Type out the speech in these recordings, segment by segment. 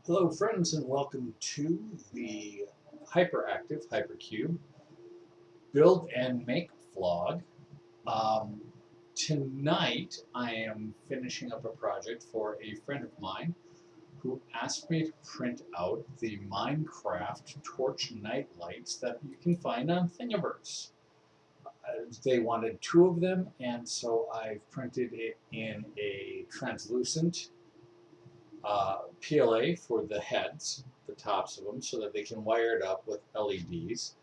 Hello friends and welcome to the hyperactive hypercube build and make vlog. Um, Tonight I am finishing up a project for a friend of mine who asked me to print out the Minecraft torch night lights that you can find on Thingiverse. They wanted two of them, and so I've printed it in a translucent PLA for the heads, the tops of them, so that they can wire it up with LEDs.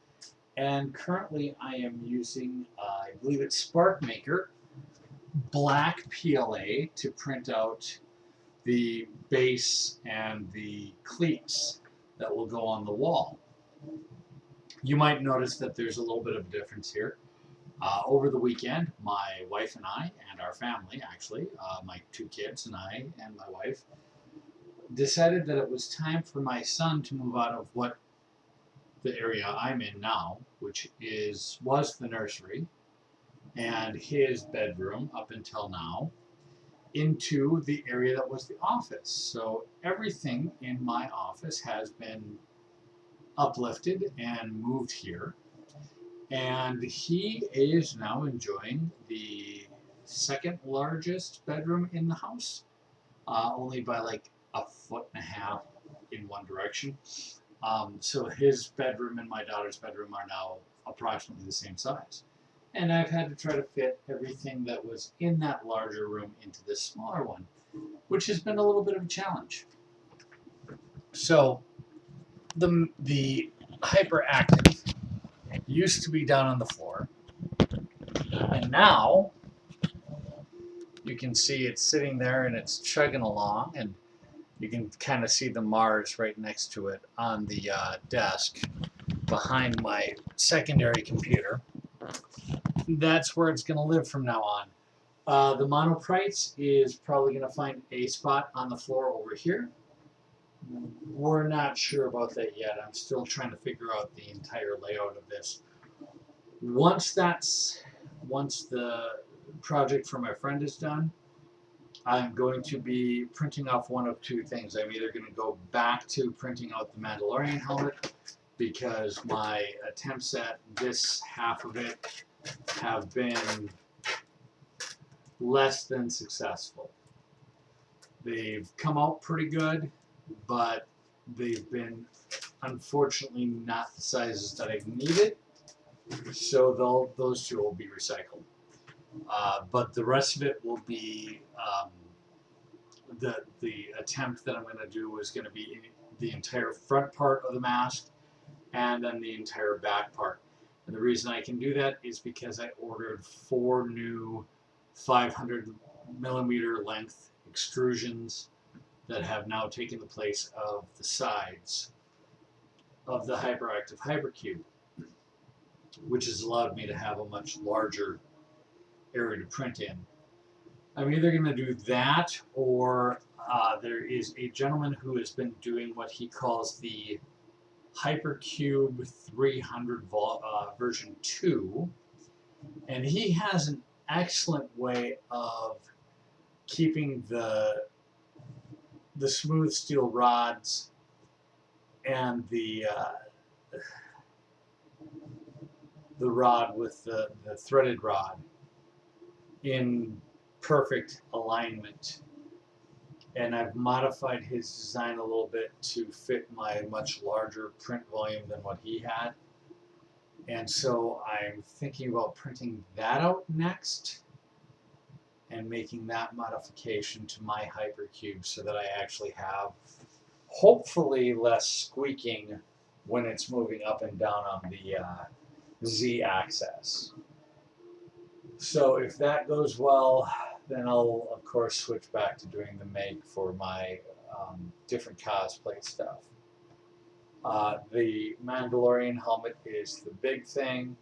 And currently I am using, I believe it's SparkMaker, black PLA to print out the base and the cleats that will go on the wall. You might notice that there's a little bit of a difference here. Over the weekend, my wife and I, and our family actually, my two kids and I and my wife, decided that it was time for my son to move out of what the area I'm in now, which was the nursery and his bedroom up until now, into the area that was the office. So everything in my office has been uplifted and moved here, and he is now enjoying the second largest bedroom in the house, only by like a foot and a half in one direction. So his bedroom and my daughter's bedroom are now approximately the same size. And I've had to try to fit everything that was in that larger room into this smaller one, which has been a little bit of a challenge. So the hyperactive used to be down on the floor, and now you can see it's sitting there and it's chugging along, and you can kind of see the Mars right next to it on the desk behind my secondary computer. That's where it's going to live from now on. The monoprites is probably going to find a spot on the floor over here. We're not sure about that yet. I'm still trying to figure out the entire layout of this. Once the project for my friend is done, I'm going to be printing off one of two things. I'm either going to go back to printing out the Mandalorian helmet, because my attempts at this half of it have been less than successful. They've come out pretty good, but they've been unfortunately not the sizes that I've needed, so those two will be recycled. But the rest of it will be the attempt that I'm going to do is going to be the entire front part of the mask and then the entire back part. And the reason I can do that is because I ordered 4 new 500 millimeter length extrusions that have now taken the place of the sides of the hyperactive hypercube, which has allowed me to have a much larger area to print in. I'm either going to do that, or there is a gentleman who has been doing what he calls the Hypercube 300 version 2, and he has an excellent way of keeping the smooth steel rods and the rod with the threaded rod in perfect alignment. And I've modified his design a little bit to fit my much larger print volume than what he had. And so I'm thinking about printing that out next and making that modification to my hypercube so that I actually have hopefully less squeaking when it's moving up and down on the Z-axis. So if that goes well, then I'll of course switch back to doing the make for my different cosplay stuff. The Mandalorian helmet is the big thing.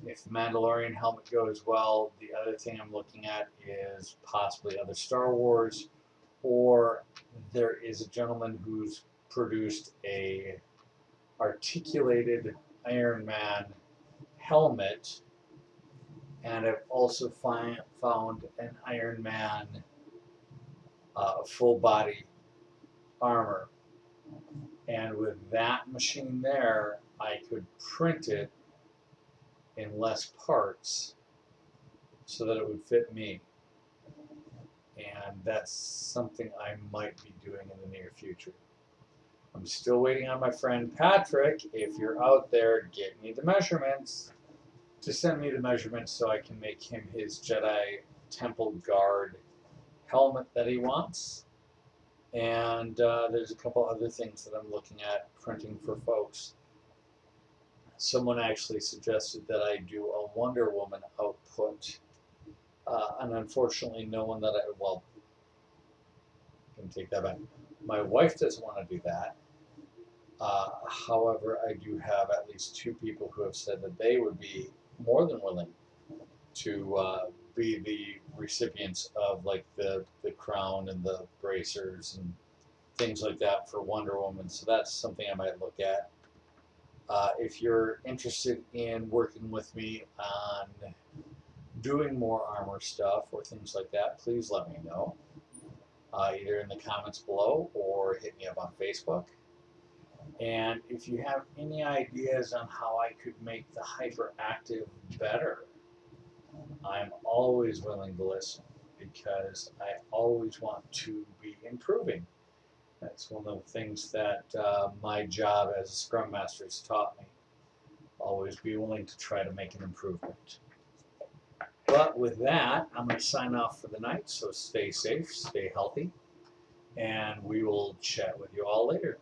If the Mandalorian helmet goes well, the other thing I'm looking at is possibly other Star Wars, or there is a gentleman who's produced a articulated Iron Man helmet, and I've also found an Iron Man full body armor. And with that machine there, I could print it in less parts so that it would fit me. And that's something I might be doing in the near future. I'm still waiting on my friend Patrick. If you're out there, get me the measurements. To send me the measurements so I can make him his Jedi Temple Guard helmet that he wants. And there's a couple other things that I'm looking at printing for folks. Someone actually suggested that I do a Wonder Woman output. And unfortunately, no one that well, I can take that back. My wife doesn't want to do that. However, I do have at least 2 people who have said that they would be more than willing to be the recipients of like the crown and the bracers and things like that for Wonder Woman. So that's something I might look at. If you're interested in working with me on doing more armor stuff or things like that, please let me know. Either in the comments below or hit me up on Facebook. And if you have any ideas on how I could make the hyperactive better, I'm always willing to listen because I always want to be improving. That's one of the things that my job as a Scrum Master has taught me. Always be willing to try to make an improvement. But with that, I'm going to sign off for the night, so stay safe, stay healthy, and we will chat with you all later.